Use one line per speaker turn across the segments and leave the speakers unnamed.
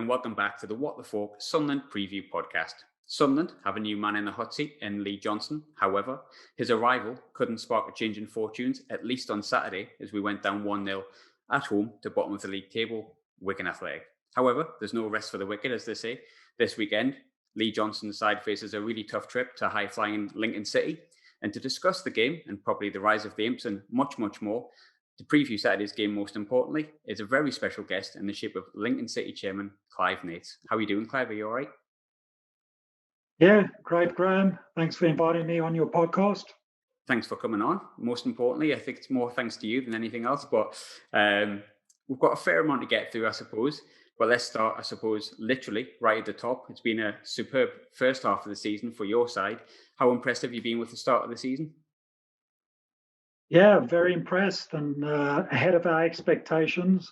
and welcome back to the What the Falk Sunderland Preview Podcast. Sunderland have a new man in the hot seat in Lee Johnson. However, his arrival couldn't spark a change in fortunes, at least on Saturday, as we went down 1-0 at home to bottom of the league table, Wigan Athletic. However, there's no rest for the wicked, as they say. This weekend, Lee Johnson's side faces a really tough trip to high-flying Lincoln City. And to discuss the game and probably the rise of the Imps and much, much more, to preview Saturday's game, most importantly, is a very special guest in the shape of Lincoln City chairman Clive Nates. How are you doing, Clive? Are you all right?
Yeah, great, Graham. Thanks for inviting me on your podcast.
Thanks for coming on. Most importantly, I think it's more thanks to you than anything else. But we've got a fair amount to get through, I suppose. But let's start, I suppose, literally right at the top. It's been a superb first half of the season for your side. How impressed have you been with the start of the season?
Yeah, very impressed and ahead of our expectations.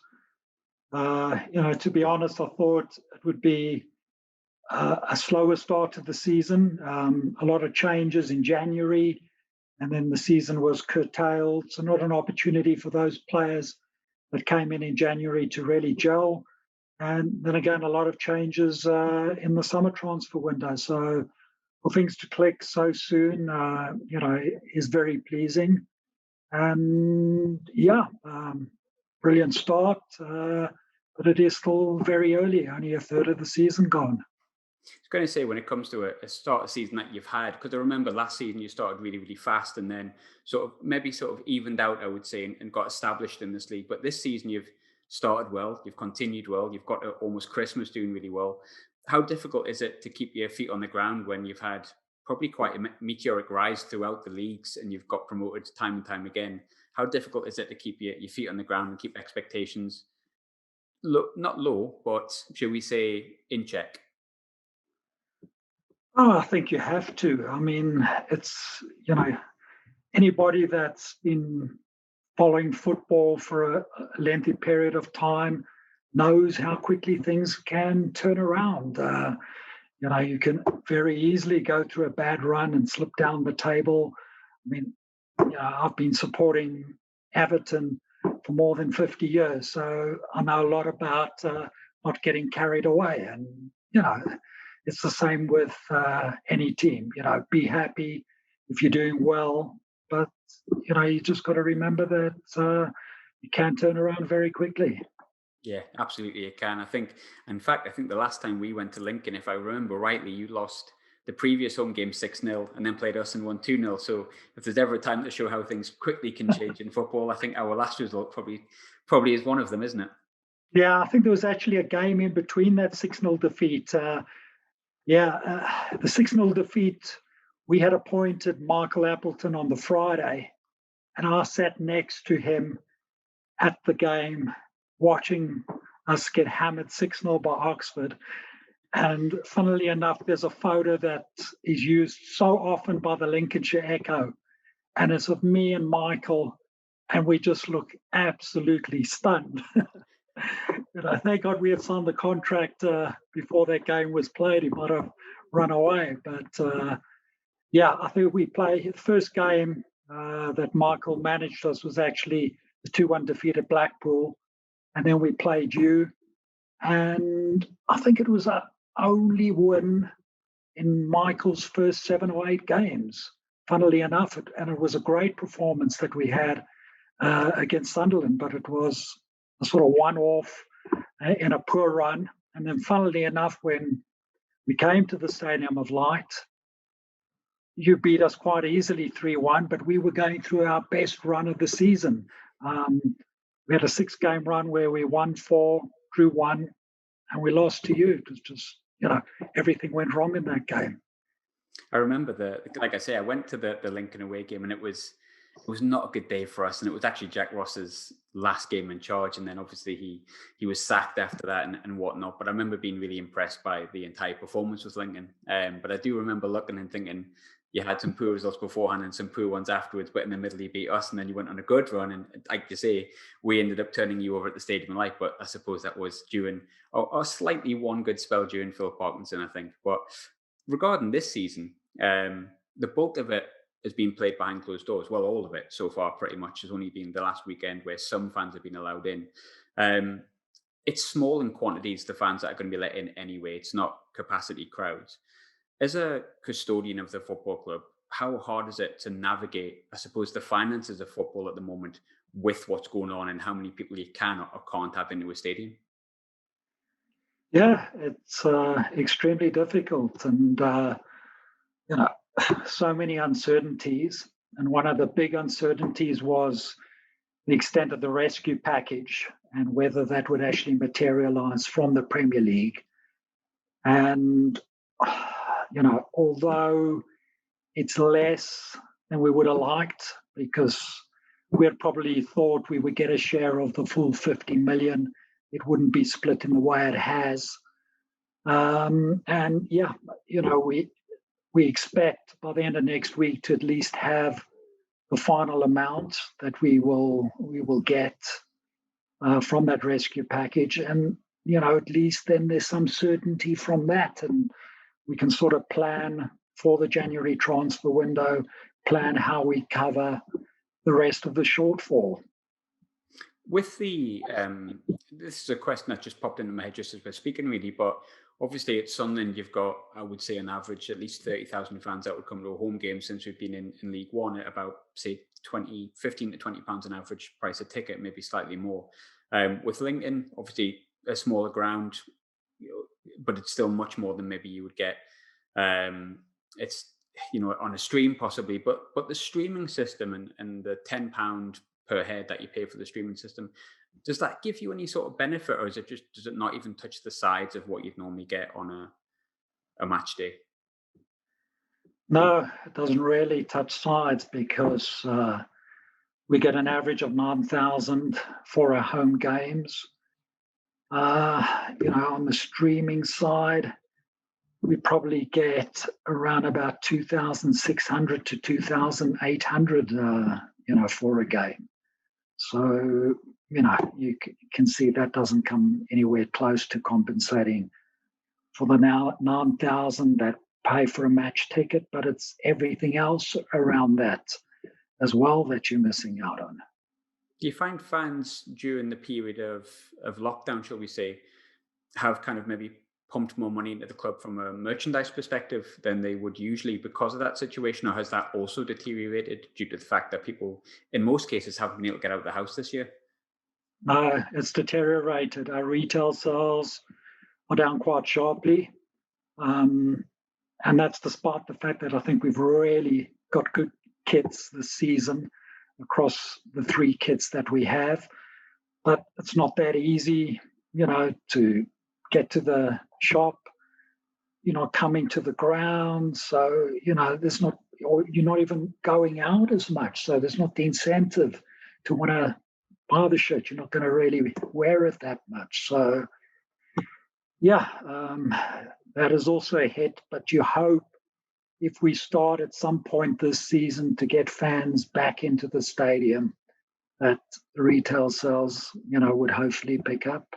To be honest, I thought it would be a slower start to the season. A lot of changes in January, and then the season was curtailed. So not an opportunity for those players that came in January to really gel. And then again, a lot of changes in the summer transfer window. So for things to click so soon, is very pleasing. And brilliant start, but it is still very early, only a third of the season gone.
I was going to say, when it comes to a start of season that you've had, because I remember last season you started really, really fast and then sort of evened out, I would say, and got established in this league. But this season you've started well, you've continued well, you've got to almost Christmas doing really well. How difficult is it to keep your feet on the ground when you've had probably quite a meteoric rise throughout the leagues and you've got promoted time and time again? How difficult is it to keep your feet on the ground and keep expectations not low, but shall we say in check?
Oh, I think you have to. I mean, it's, anybody that's been following football for a lengthy period of time knows how quickly things can turn around. You can very easily go through a bad run and slip down the table. I mean, I've been supporting Appleton for more than 50 years, so I know a lot about not getting carried away. And, it's the same with any team. Be happy if you're doing well, but, you just got to remember that you can turn around very quickly.
Yeah, absolutely, it can. I think the last time we went to Lincoln, if I remember rightly, you lost the previous home game 6-0 and then played us and won 2-0. So if there's ever a time to show how things quickly can change in football, I think our last result probably is one of them, isn't it?
Yeah, I think there was actually a game in between that 6-0 defeat. The 6-0 defeat, we had appointed Michael Appleton on the Friday, and I sat next to him at the game watching us get hammered 6-0 by Oxford. And funnily enough, there's a photo that is used so often by the Lincolnshire Echo. And it's of me and Michael, and we just look absolutely stunned. Thank God we had signed the contract before that game was played. He might have run away. But I think we played the first game that Michael managed us was actually the 2-1 defeat at Blackpool. And then we played you. And I think it was our only win in Michael's first 7 or 8 games, funnily enough. And it was a great performance that we had against Sunderland, but it was a sort of one-off in a poor run. And then funnily enough, when we came to the Stadium of Light, you beat us quite easily 3-1, but we were going through our best run of the season. We had a 6-game run where we won 4, drew 1, and we lost to you. It was just, everything went wrong in that game.
I remember like I say, I went to the Lincoln away game and it was not a good day for us. And it was actually Jack Ross's last game in charge. And then obviously he was sacked after that and whatnot. But I remember being really impressed by the entire performance with Lincoln. But I do remember looking and thinking, you had some poor results beforehand and some poor ones afterwards, but in the middle you beat us and then you went on a good run. And like you say, we ended up turning you over at the Stadium of Light, but I suppose that was during a slightly one good spell during Phil Parkinson, I think. But regarding this season, the bulk of it has been played behind closed doors. Well, all of it so far pretty much has only been the last weekend where some fans have been allowed in. it's small in quantities, the fans that are going to be let in anyway. It's not capacity crowds. As a custodian of the football club, how hard is it to navigate, I suppose, the finances of football at the moment with what's going on and how many people you can or can't have into a stadium?
Yeah, it's extremely difficult, and you know, so many uncertainties. And one of the big uncertainties was the extent of the rescue package and whether that would actually materialize from the Premier League. And although it's less than we would have liked, because we had probably thought we would get a share of the full 50 million. It wouldn't be split in the way it has. And yeah, we expect by the end of next week to at least have the final amount that we will get from that rescue package, and at least then there's some certainty from that, and we can sort of plan for the January transfer window, plan how we cover the rest of the shortfall.
With the this is a question that just popped into my head just as we're speaking, really. But obviously, at Sunderland, you've got, I would say, on average, at least 30,000 fans that would come to a home game since we've been in League One at about, say, 15 to 20 pounds an average price a ticket, maybe slightly more. With Lincoln, obviously, a smaller ground, but it's still much more than maybe you would get. It's on a stream possibly, but the streaming system and the £10 per head that you pay for the streaming system, does that give you any sort of benefit, or does it not even touch the sides of what you'd normally get on a match day?
No, it doesn't really touch sides because we get an average of 9,000 for our home games. On the streaming side, we probably get around about 2,600 to 2,800, for a game. So, you can see that doesn't come anywhere close to compensating for the now 9,000 that pay for a match ticket, but it's everything else around that as well that you're missing out on.
Do you find fans during the period of lockdown, shall we say, have kind of maybe pumped more money into the club from a merchandise perspective than they would usually because of that situation, or has that also deteriorated due to the fact that people, in most cases, haven't been able to get out of the house this year?
No, it's deteriorated. Our retail sales are down quite sharply. And that's despite the fact that I think we've really got good kits this season across the three kits that we have. But it's not that easy, to get to the shop, coming to the ground. So, there's not, or you're not even going out as much. So there's not the incentive to want to buy the shirt. You're not going to really wear it that much. So, yeah, that is also a hit. But you hope if we start at some point this season to get fans back into the stadium, that the retail sales, would hopefully pick up.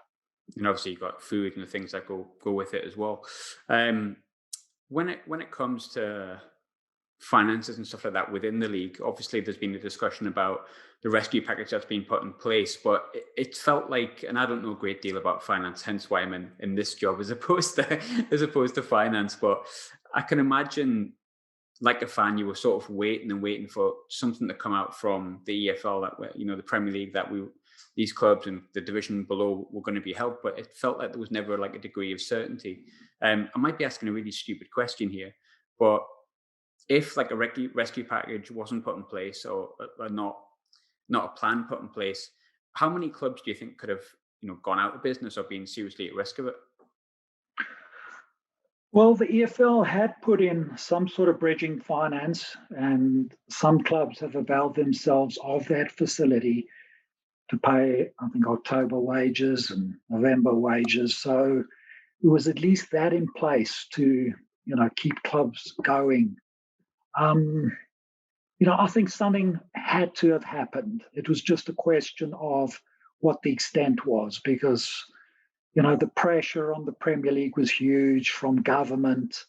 And obviously you've got food and the things that go with it as well. When it comes to finances and stuff like that within the league, obviously there's been a discussion about the rescue package that's been put in place, but it felt like, and I don't know a great deal about finance, hence why I'm in this job as opposed to finance, but I can imagine, like a fan, you were sort of waiting for something to come out from the EFL, that the Premier League, that these clubs and the division below were going to be helped, but it felt like there was never like a degree of certainty. I might be asking a really stupid question here, but if like a rescue package wasn't put in place, or not a plan put in place, how many clubs do you think could have gone out of business or been seriously at risk of it?
Well, the EFL had put in some sort of bridging finance, and some clubs have availed themselves of that facility to pay, I think, October wages and November wages. So there was at least that in place to, keep clubs going. I think something had to have happened. It was just a question of what the extent was, because the pressure on the Premier League was huge from government.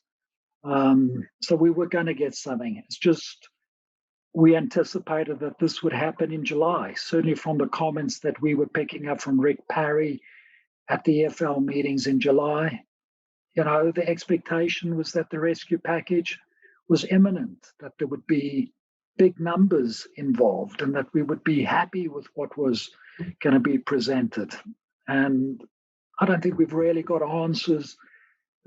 So we were going to get something. It's just we anticipated that this would happen in July, certainly from the comments that we were picking up from Rick Parry at the EFL meetings in July, the expectation was that the rescue package was imminent, that there would be big numbers involved and that we would be happy with what was going to be presented. And I don't think we've really got answers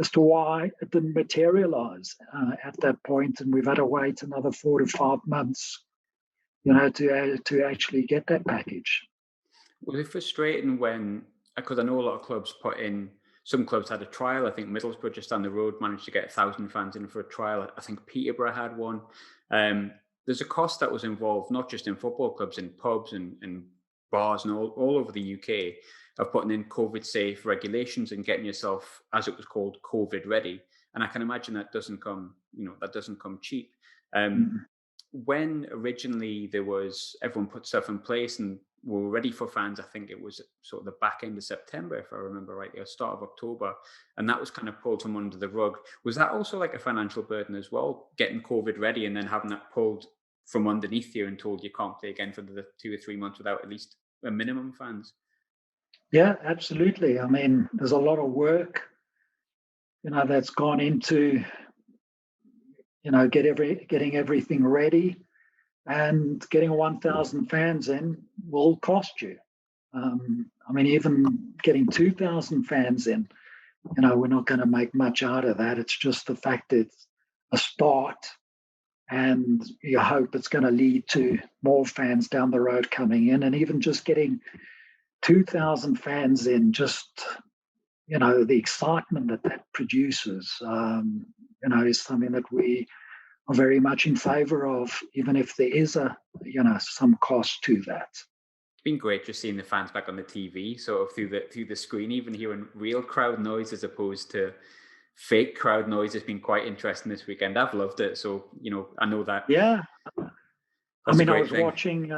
as to why it didn't materialize at that point, and we've had to wait another 4 to 5 months, to actually get that package.
Was it frustrating when, because I know a lot of clubs some clubs had a trial. I think Middlesbrough just down the road managed to get 1,000 fans in for a trial. I think Peterborough had one. There's a cost that was involved, not just in football clubs, in pubs and bars and all over the UK, of putting in COVID-safe regulations and getting yourself, as it was called, COVID ready. And I can imagine that doesn't come cheap. When originally everyone put stuff in place and were ready for fans, I think it was sort of the back end of September, if I remember right, or start of October, and that was kind of pulled from under the rug. Was that also like a financial burden as well, getting COVID ready and then having that pulled from underneath you and told you can't play again for the 2 or 3 months without at least a minimum fans?
Yeah, absolutely. I mean, there's a lot of work, that's gone into, getting everything ready, and getting 1,000 fans in will cost you. Even getting 2,000 fans in, we're not going to make much out of that. It's just the fact that it's a start, and you hope it's going to lead to more fans down the road coming in. And even just getting 2,000 fans in, just, the excitement that produces, is something that we are very much in favour of, even if there is some cost to that.
It's been great just seeing the fans back on the TV, sort of through the screen, even hearing real crowd noise as opposed to fake crowd noise has been quite interesting this weekend. I've loved it. So, I know that.
Yeah. I was
thing.
watching,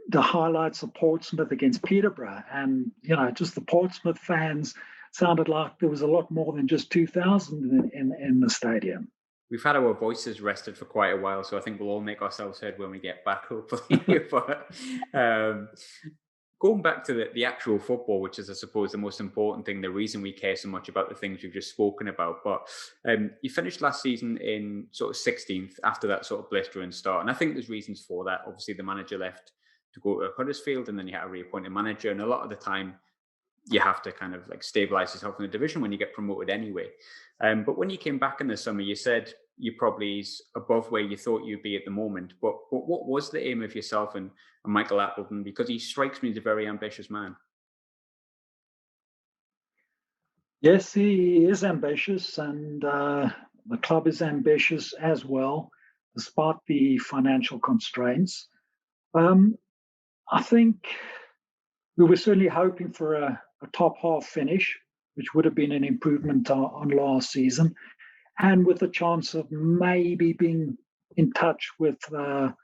the highlights of Portsmouth against Peterborough, and, just the Portsmouth fans sounded like there was a lot more than just 2,000 in the stadium.
We've had our voices rested for quite a while, so I think we'll all make ourselves heard when we get back, hopefully. But going back to the actual football, which is, I suppose, the most important thing, the reason we care so much about the things we've just spoken about. But you finished last season in sort of 16th after that sort of blistering start. And I think there's reasons for that. Obviously, the manager left to go to Huddersfield, and then you had a reappointed manager. And a lot of the time, you have to kind of like stabilize yourself in the division when you get promoted anyway. But when you came back in the summer, you said you probably is above where you thought you'd be at the moment. But what was the aim of yourself and Michael Appleton? Because he strikes me as a very ambitious man.
Yes, he is ambitious, and the club is ambitious as well, despite the financial constraints. I think we were certainly hoping for a top half finish, which would have been an improvement on last season, and with a chance of maybe being in touch with the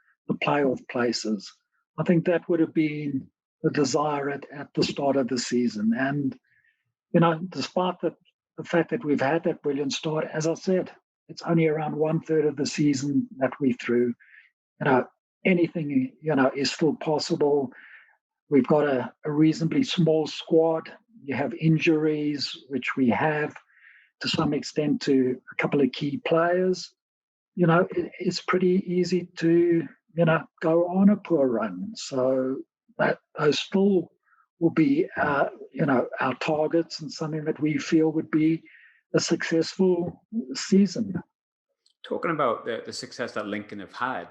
playoff places. I think that would have been the desire at the start of the season. And, despite the fact that we've had that brilliant start, as I said, it's only around 1/3 of the season that we through. Anything, is still possible. We've got a reasonably small squad. You have injuries, which we have to some extent to a couple of key players. It's pretty easy to, go on a poor run. So that those still will be, our targets and something that we feel would be a successful season.
Talking about the success that Lincoln have had,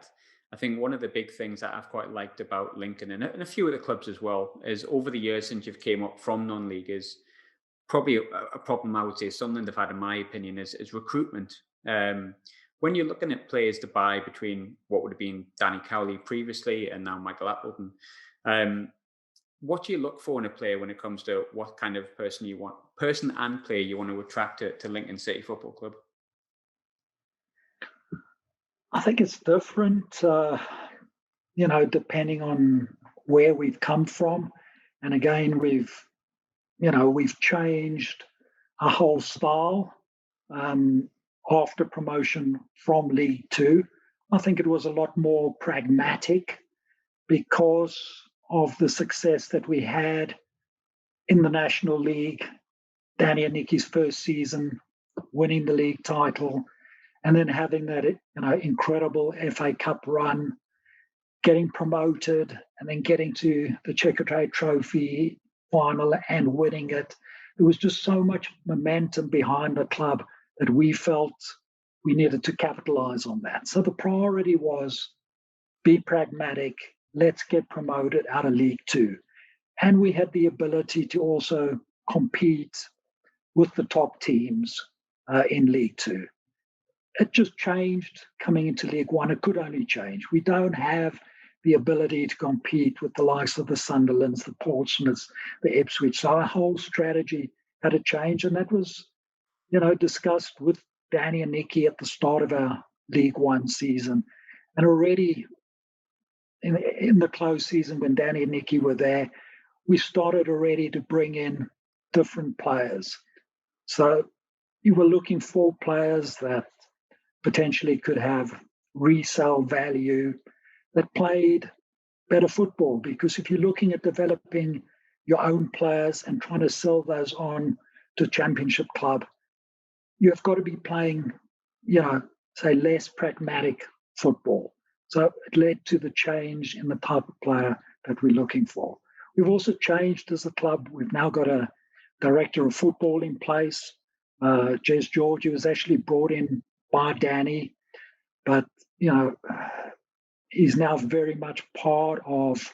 I think one of the big things that I've quite liked about Lincoln and a few other clubs as well is over the years since you've came up from non-league is probably a problem I would say Sunderland have had, in my opinion, is recruitment. When you're looking at players to buy between what would have been Danny Cowley previously and now Michael Appleton, what do you look for in a player when it comes to what kind of person and player you want to attract to Lincoln City Football Club?
I think it's different, depending on where we've come from. And again, we've changed our whole style after promotion from League Two. I think it was a lot more pragmatic because of the success that we had in the National League, Danny and Nicky's first season, winning the league title, and then having that incredible FA Cup run, getting promoted, and then getting to the Checkatrade Trophy final and winning it. There was just so much momentum behind the club that we felt we needed to capitalize on that. So the priority was be pragmatic, let's get promoted out of League Two. And we had the ability to also compete with the top teams in League Two. It just changed coming into League One. It could only change. We don't have the ability to compete with the likes of the Sunderlands, the Portsmouths, the Ipswich. So our whole strategy had to change, and that was, discussed with Danny and Nicky at the start of our League One season. And already in the close season when Danny and Nicky were there, we started already to bring in different players. So you were looking for players that potentially could have resale value, that played better football. Because if you're looking at developing your own players and trying to sell those on to Championship club, you have got to be playing, say, less pragmatic football. So it led to the change in the type of player that we're looking for. We've also changed as a club. We've now got a director of football in place. Jez George, who was actually brought in by Danny, but, he's now very much part of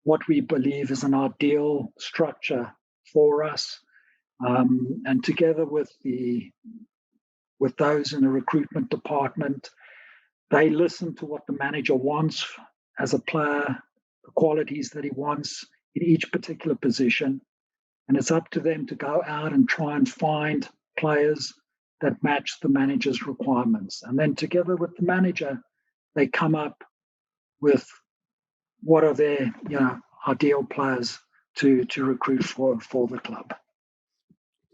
what we believe is an ideal structure for us. And together with those in the recruitment department, they listen to what the manager wants as a player, the qualities that he wants in each particular position. And it's up to them to go out and try and find players that match the manager's requirements. And then together with the manager, they come up with what are their ideal players to recruit for the club.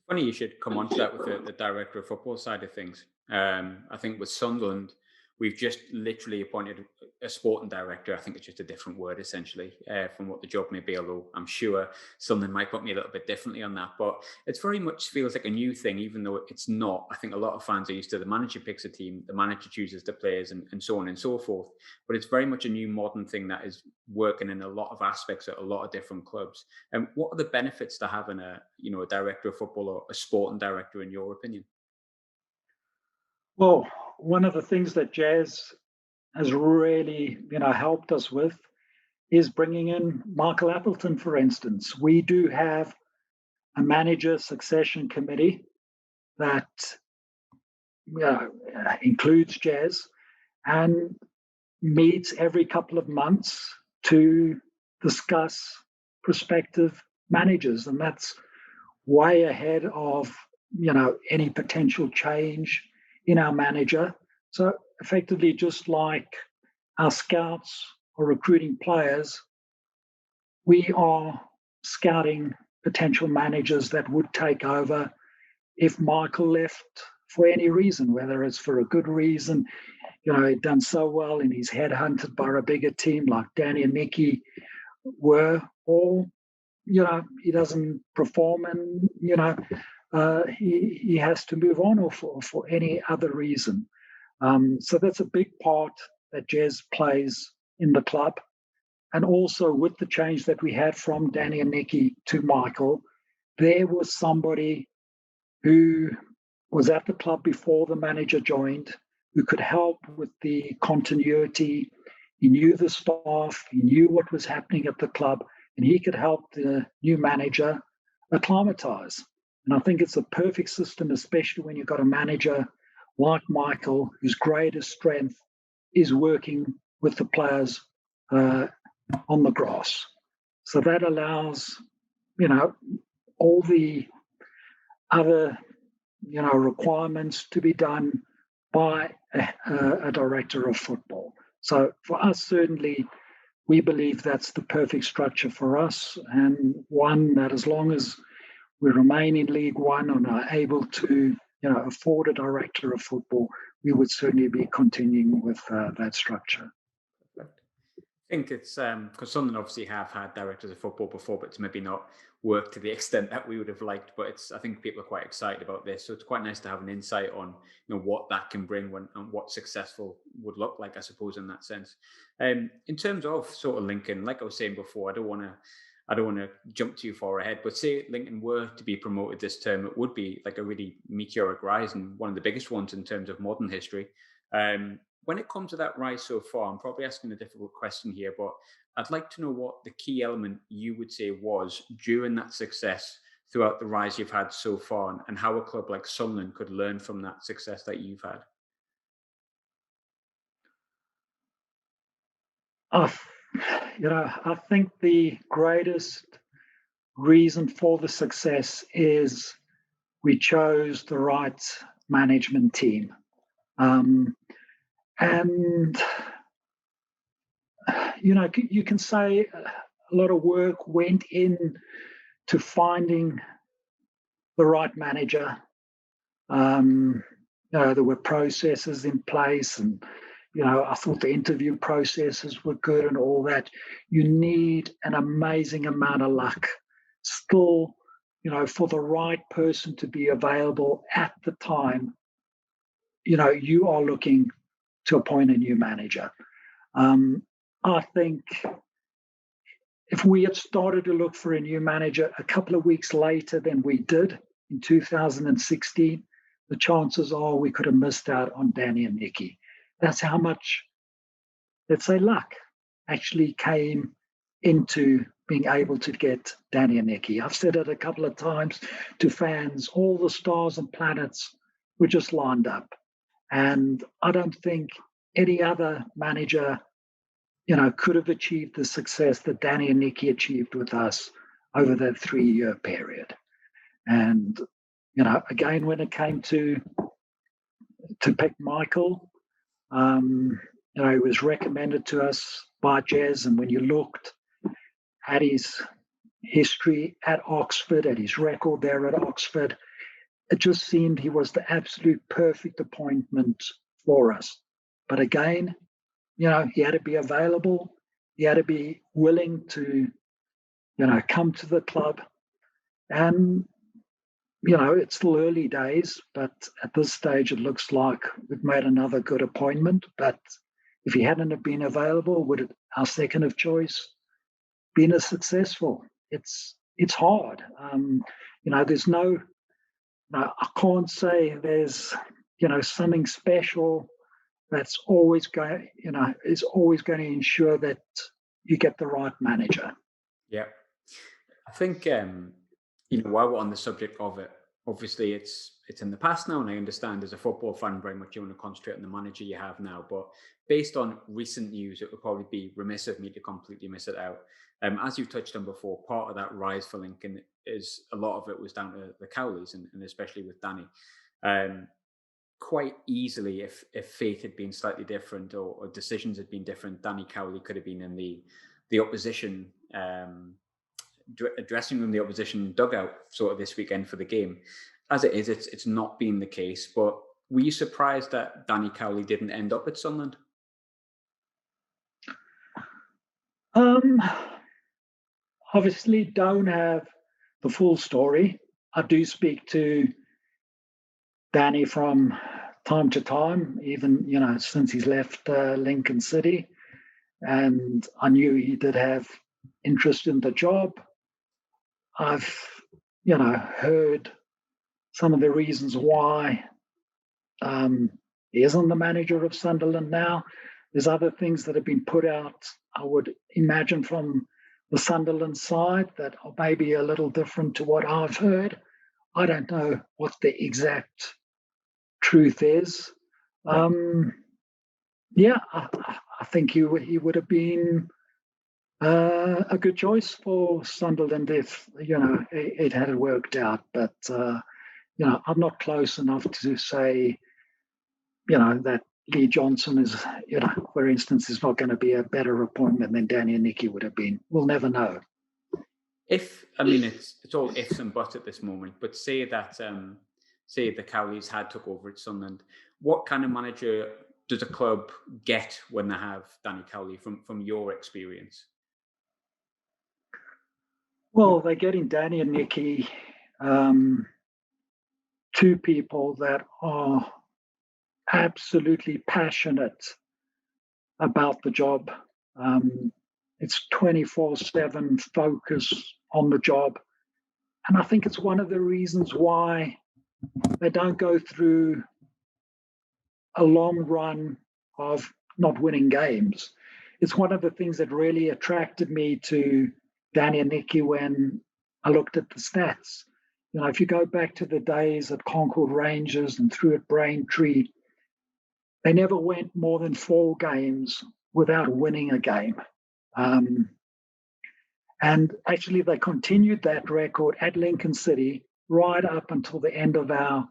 Funny you should come on to that with the director of football side of things. I think with Sunderland, we've just literally appointed a sporting director. I think it's just a different word, essentially, from what the job may be, although I'm sure Sunderland might put me a little bit differently on that. But it very much feels like a new thing, even though it's not. I think a lot of fans are used to the manager picks a team, the manager chooses the players, and so on and so forth. But it's very much a new modern thing that is working in a lot of aspects at a lot of different clubs. And what are the benefits to having a director of football or a sporting director, in your opinion?
Well, one of the things that Jazz has really, helped us with is bringing in Michael Appleton, for instance. We do have a manager succession committee that includes Jazz and meets every couple of months to discuss prospective managers. And that's way ahead of, any potential change in our manager. So effectively, just like our scouts are recruiting players, we are scouting potential managers that would take over if Michael left for any reason, whether it's for a good reason, he'd done so well and he's headhunted by a bigger team like Danny and Nicky were, or, he doesn't perform and, he has to move on, or for any other reason. So that's a big part that Jez plays in the club. And also with the change that we had from Danny and Nicky to Michael, there was somebody who was at the club before the manager joined, who could help with the continuity. He knew the staff, he knew what was happening at the club, and he could help the new manager acclimatize. And I think it's a perfect system, especially when you've got a manager like Michael, whose greatest strength is working with the players on the grass. So that allows, all the other, requirements to be done by a director of football. So for us, certainly, we believe that's the perfect structure for us, and one that as long as we remain in League One and are able to, afford a director of football, we would certainly be continuing with that structure.
I think it's because Sunderland obviously have had directors of football before, but it's maybe not worked to the extent that we would have liked. But it's I think people are quite excited about this, so it's quite nice to have an insight on what that can bring and what successful would look like, I suppose, in that sense. In terms of sort of Lincoln, like I was saying before, I don't want to jump too far ahead, but say Lincoln were to be promoted this term, it would be like a really meteoric rise and one of the biggest ones in terms of modern history. When it comes to that rise so far, I'm probably asking a difficult question here, but I'd like to know what the key element you would say was during that success throughout the rise you've had so far, and how a club like Sunderland could learn from that success that you've had.
I, I think the greatest reason for the success is we chose the right management team. And, you can say a lot of work went in to finding the right manager. There were processes in place, and I thought the interview processes were good and all that. You need an amazing amount of luck still, for the right person to be available at the time. You are looking to appoint a new manager. I think if we had started to look for a new manager a couple of weeks later than we did in 2016, the chances are we could have missed out on Danny and Nicky. That's how much, let's say, luck actually came into being able to get Danny and Nicky. I've said it a couple of times to fans, all the stars and planets were just lined up. And I don't think any other manager, could have achieved the success that Danny and Nicky achieved with us over that 3-year period. And, again, when it came to pick Michael, he was recommended to us by Jez. And when you looked at his history at Oxford, at his record there at Oxford, it just seemed he was the absolute perfect appointment for us. But again, he had to be available. He had to be willing to, come to the club. And, it's still early days, but at this stage, it looks like we've made another good appointment. But if he hadn't have been available, would our second of choice been as successful? It's hard. There's no, I can't say there's, something special that's always going, is always going to ensure that you get the right manager.
Yeah. I think, while we're on the subject of it, obviously it's in the past now, and I understand as a football fan very much you want to concentrate on the manager you have now. But based on recent news, it would probably be remiss of me to completely miss it out. As you touched on before, part of that rise for Lincoln is a lot of it was down to the Cowleys, and especially with Danny. Quite easily, if fate had been slightly different or decisions had been different, Danny Cowley could have been in the opposition dressing room, the opposition dugout sort of this weekend for the game. As it is, it's not been the case. But were you surprised that Danny Cowley didn't end up at Sunderland?
Obviously, don't have the full story. I do speak to Danny from time to time, even since he's left Lincoln City, and I knew he did have interest in the job. I've heard some of the reasons why he isn't the manager of Sunderland now. There's other things that have been put out, I would imagine, from the Sunderland side that are maybe a little different to what I've heard. I don't know what the exact truth is. I think he would have been a good choice for Sunderland if it had worked out. But I'm not close enough to say that Lee Johnson is, for instance, is not going to be a better appointment than Danny and Nicky would have been. We'll never know.
It's all ifs and buts at this moment. But say that say the Cowleys had took over at Sunderland, what kind of manager does a club get when they have Danny Cowley from your experience?
Well, they're getting Danny and Nicky, two people that are absolutely passionate about the job. It's 24/7 focus on the job. And I think it's one of the reasons why they don't go through a long run of not winning games. It's one of the things that really attracted me to Danny and Nicky when I looked at the stats. If you go back to the days at Concord Rangers and through at Braintree, they never went more than 4 games without winning a game. And actually, they continued that record at Lincoln City right up until the end of our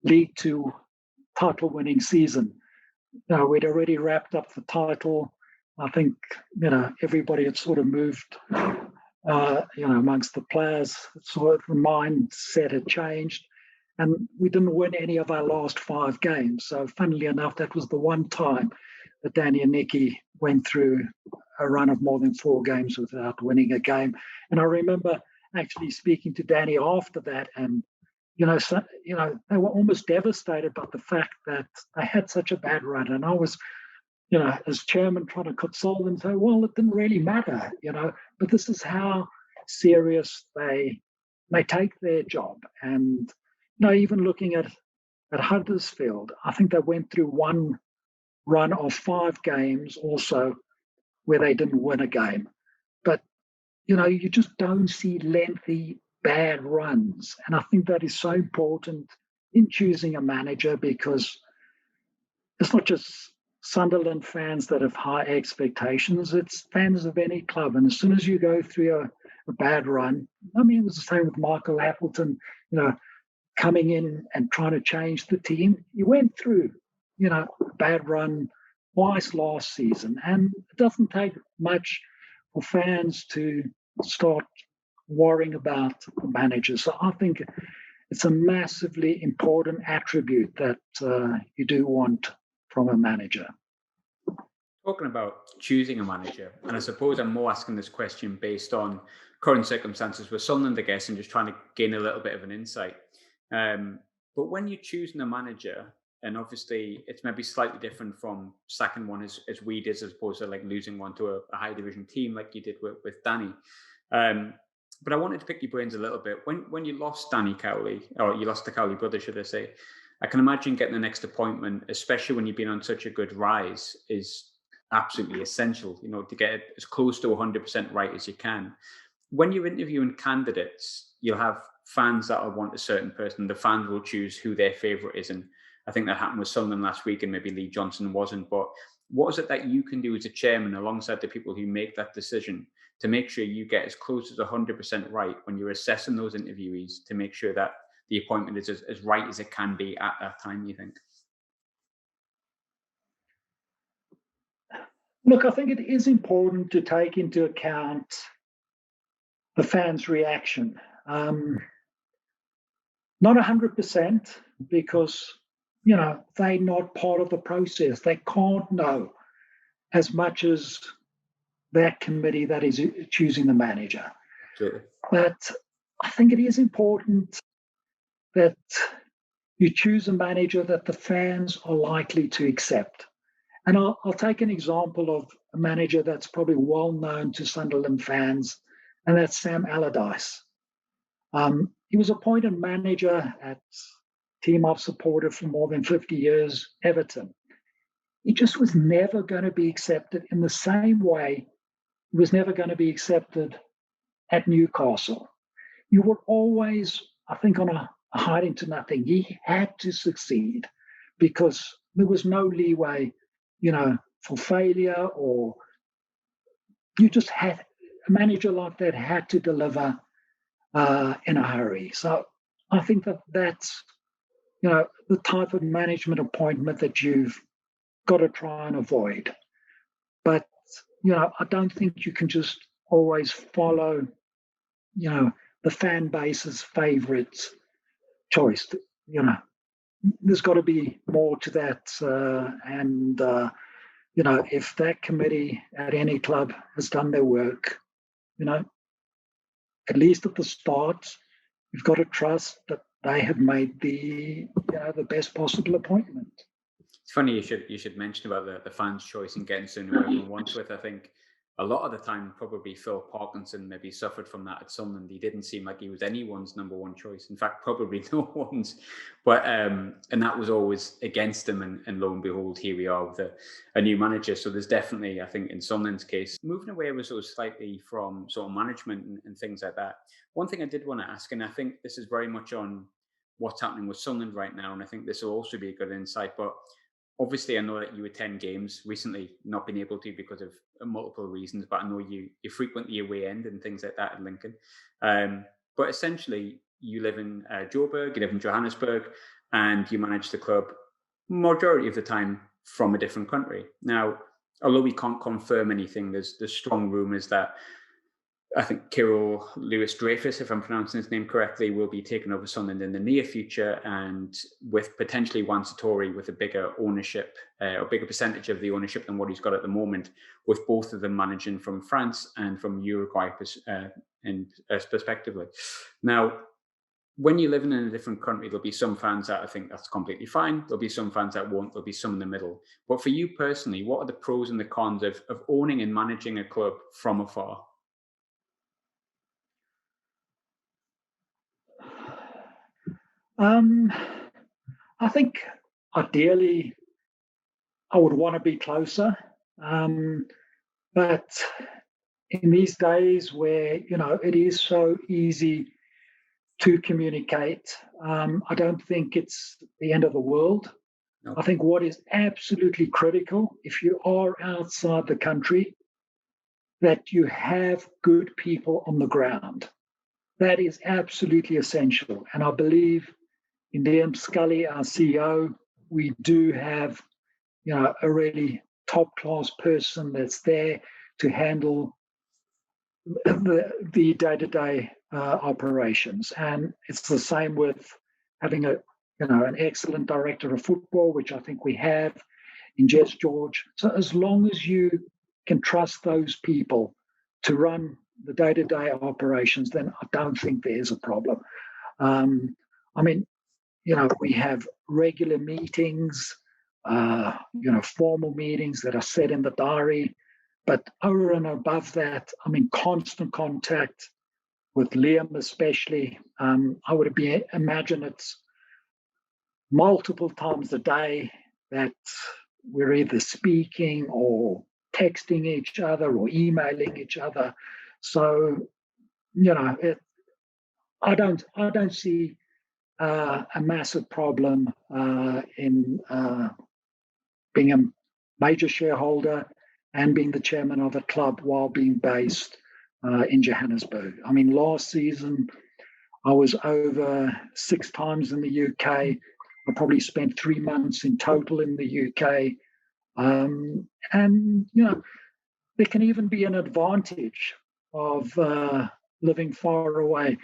League Two title-winning season. We'd already wrapped up the title. I think, everybody had sort of moved, amongst the players. Sort of the mindset had changed. And we didn't win any of our last 5 games. So funnily enough, that was the one time that Danny and Nicky went through a run of more than 4 games without winning a game. And I remember actually speaking to Danny after that, and they were almost devastated by the fact that they had such a bad run. And I was, as chairman, trying to console them, say, well, it didn't really matter, but this is how serious they take their job. And even looking at Huddersfield, I think they went through one run of 5 games also where they didn't win a game. But, you just don't see lengthy, bad runs. And I think that is so important in choosing a manager, because it's not just Sunderland fans that have high expectations, it's fans of any club. And as soon as you go through a bad run, it was the same with Michael Appleton, coming in and trying to change the team. He went through, a bad run twice last season. And it doesn't take much for fans to start worrying about the manager. So I think it's a massively important attribute that you do want from a manager.
Talking about choosing a manager, and I suppose I'm more asking this question based on current circumstances with Sunderland, I guess, and just trying to gain a little bit of an insight. But when you're choosing a manager, and obviously it's maybe slightly different from sacking one as we did, as opposed to like losing one to a high division team like you did with Danny. But I wanted to pick your brains a little bit. When you lost Danny Cowley, or you lost the Cowley brothers, should I say, I can imagine getting the next appointment, especially when you've been on such a good rise, is absolutely essential, to get it as close to 100% right as you can. When you're interviewing candidates, you'll have fans that will want a certain person. The fans will choose who their favourite is. And I think that happened with Sunderland last week, and maybe Lee Johnson wasn't. But what is it that you can do as a chairman alongside the people who make that decision to make sure you get as close as 100% right when you're assessing those interviewees, to make sure that the appointment is as right as it can be at that time, you think?
Look, I think it is important to take into account the fans' reaction. Not 100%, because, they're not part of the process. They can't know as much as that committee that is choosing the manager.
Sure.
But I think it is important that you choose a manager that the fans are likely to accept. And I'll take an example of a manager that's probably well known to Sunderland fans, and that's Sam Allardyce. He was appointed manager at a team I've supported for more than 50 years, Everton. He just was never going to be accepted in the same way he was never going to be accepted at Newcastle. You were always, I think, on a hiding to nothing. He had to succeed because there was no leeway, for failure, or you just had a manager like that had to deliver in a hurry. So I think that's, the type of management appointment that you've got to try and avoid. But, I don't think you can just always follow, the fan base's favourite choice. there's got to be more to that. If that committee at any club has done their work, at least at the start, you've got to trust that they have made the best possible appointment.
It's funny you should mention about the fans' choice and getting someone who everyone wants with. I think a lot of the time, probably Phil Parkinson maybe suffered from that at Sunderland. He didn't seem like he was anyone's number one choice. In fact, probably no one's. But and that was always against him. And lo and behold, here we are with a new manager. So there's definitely, I think, in Sunderland's case, moving away was sort of slightly from sort of management and things like that. One thing I did want to ask, and I think this is very much on what's happening with Sunderland right now, and I think this will also be a good insight, but obviously, I know that you attend games recently, not been able to because of multiple reasons, but I know you frequently away end and things like that at Lincoln. But essentially, you live in Joburg, you live in Johannesburg, and you manage the club majority of the time from a different country. Now, although we can't confirm anything, there's strong rumours that I think Kirill Lewis Dreyfus, if I'm pronouncing his name correctly, will be taking over Sunderland in the near future, and with potentially Juan Sartori with a bigger ownership, or bigger percentage of the ownership than what he's got at the moment, with both of them managing from France and from Uruguay respectively. Now, when you're living in a different country, there'll be some fans that I think that's completely fine. There'll be some fans that won't. There'll be some in the middle. But for you personally, what are the pros and the cons of owning and managing a club from afar?
I think ideally I would want to be closer. But in these days where, it is so easy to communicate, I don't think it's the end of the world. No. I think what is absolutely critical, if you are outside the country, that you have good people on the ground. That is absolutely essential. And I believe in Liam Scully, our CEO, we do have, a really top-class person that's there to handle the day-to-day operations. And it's the same with having an excellent director of football, which I think we have in Jess George. So as long as you can trust those people to run the day-to-day operations, then I don't think there's a problem. We have regular meetings, formal meetings that are set in the diary. But over and above that, I'm in constant contact with Liam, especially. I would imagine it's multiple times a day that we're either speaking or texting each other or emailing each other. So, I don't see a massive problem in being a major shareholder and being the chairman of a club while being based in Johannesburg. I mean, last season, I was over 6 times in the UK. I probably spent 3 months in total in the UK. There can even be an advantage of living far away.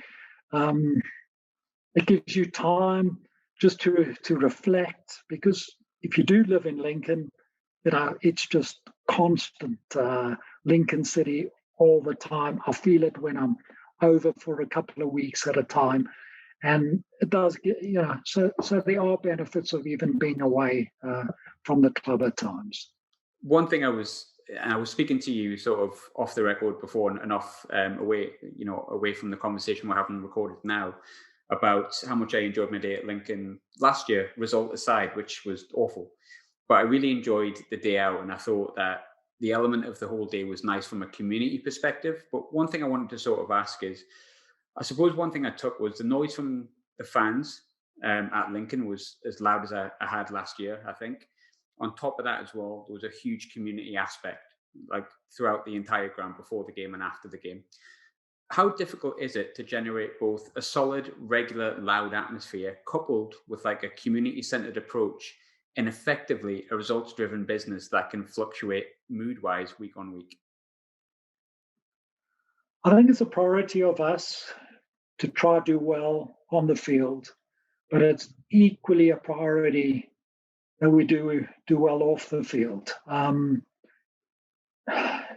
It gives you time just to reflect, because if you do live in Lincoln, it's just constant Lincoln City all the time. I feel it when I'm over for a couple of weeks at a time. And it does get, so there are benefits of even being away from the club at times.
One thing I was speaking to you sort of off the record before and off away from the conversation we're having recorded now, about how much I enjoyed my day at Lincoln last year, result aside, which was awful. But I really enjoyed the day out, and I thought that the element of the whole day was nice from a community perspective. But one thing I wanted to sort of ask is, I suppose one thing I took was the noise from the fans at Lincoln was as loud as I had last year, I think. On top of that as well, there was a huge community aspect, like throughout the entire ground, before the game and after the game. How difficult is it to generate both a solid, regular, loud atmosphere coupled with like a community-centered approach and effectively a results-driven business that can fluctuate mood-wise week on week?
I think it's a priority of us to try to do well on the field, but it's equally a priority that we do well off the field.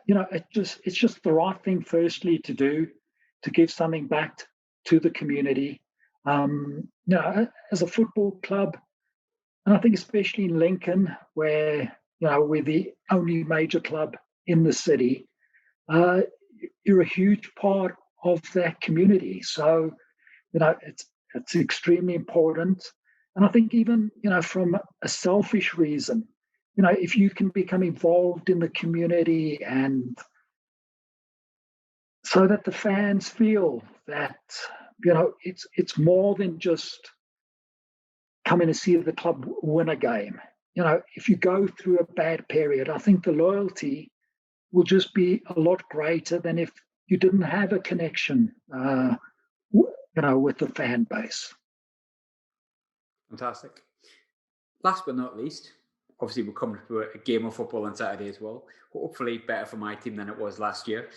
It's just the right thing, firstly, to do, to give something back to the community. As a football club, and I think especially in Lincoln, where we're the only major club in the city, you're a huge part of that community. So, it's extremely important. And I think even, from a selfish reason, if you can become involved in the community, and so that the fans feel that, it's more than just coming to see the club win a game. If you go through a bad period, I think the loyalty will just be a lot greater than if you didn't have a connection, with the fan base.
Fantastic. Last but not least, obviously we're coming to a game of football on Saturday as well. Hopefully better for my team than it was last year.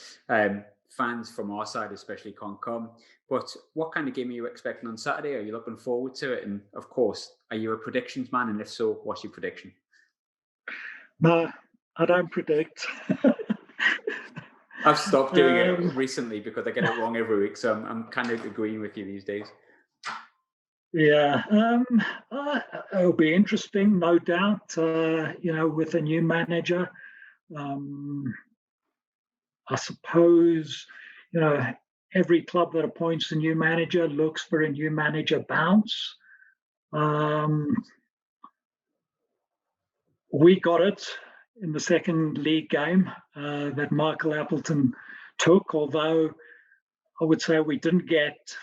Fans from our side especially can't come. But what kind of game are you expecting on Saturday? Are you looking forward to it? And of course, are you a predictions man? And if so, what's your prediction?
No, I don't predict.
I've stopped doing it recently because I get it wrong every week. So I'm kind of agreeing with you these days.
Yeah, it'll be interesting, no doubt. With a new manager, I suppose, every club that appoints a new manager looks for a new manager bounce. We got it in the second league game that Michael Appleton took, although I would say we didn't get,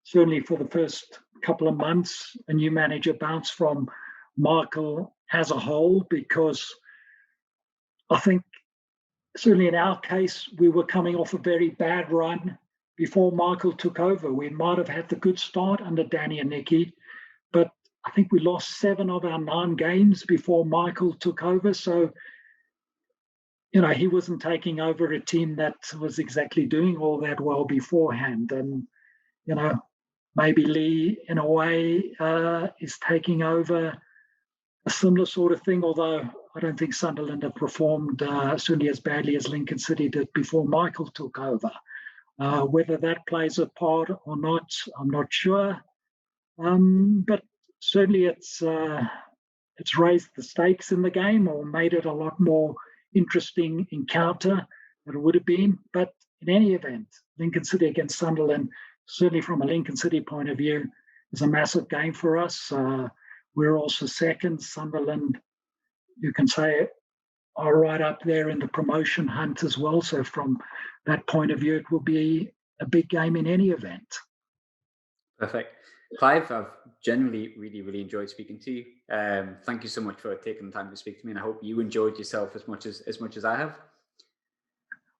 certainly for the first couple of months, a new manager bounce from Michael as a whole, because I think certainly in our case, we were coming off a very bad run before Michael took over. We might have had the good start under Danny and Nicky, but I think we lost 7 of our 9 games before Michael took over. So, he wasn't taking over a team that was exactly doing all that well beforehand. And, maybe Lee, in a way, is taking over a similar sort of thing, although I don't think Sunderland have performed certainly as badly as Lincoln City did before Michael took over. Whether that plays a part or not, I'm not sure. But certainly it's raised the stakes in the game, or made it a lot more interesting encounter than it would have been. But in any event, Lincoln City against Sunderland, certainly from a Lincoln City point of view, is a massive game for us. We're also second. Sunderland, you can say, are right up there in the promotion hunt as well. So from that point of view, it will be a big game in any event. Perfect.
Clive, I've generally really, really enjoyed speaking to you. Thank you so much for taking the time to speak to me, and I hope you enjoyed yourself as much as I have.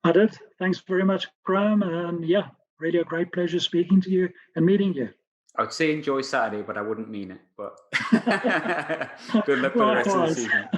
I did. Thanks very much, Graham. And yeah, really a great pleasure speaking to you and meeting you.
I would say enjoy Saturday, but I wouldn't mean it. But good luck for the rest of the season.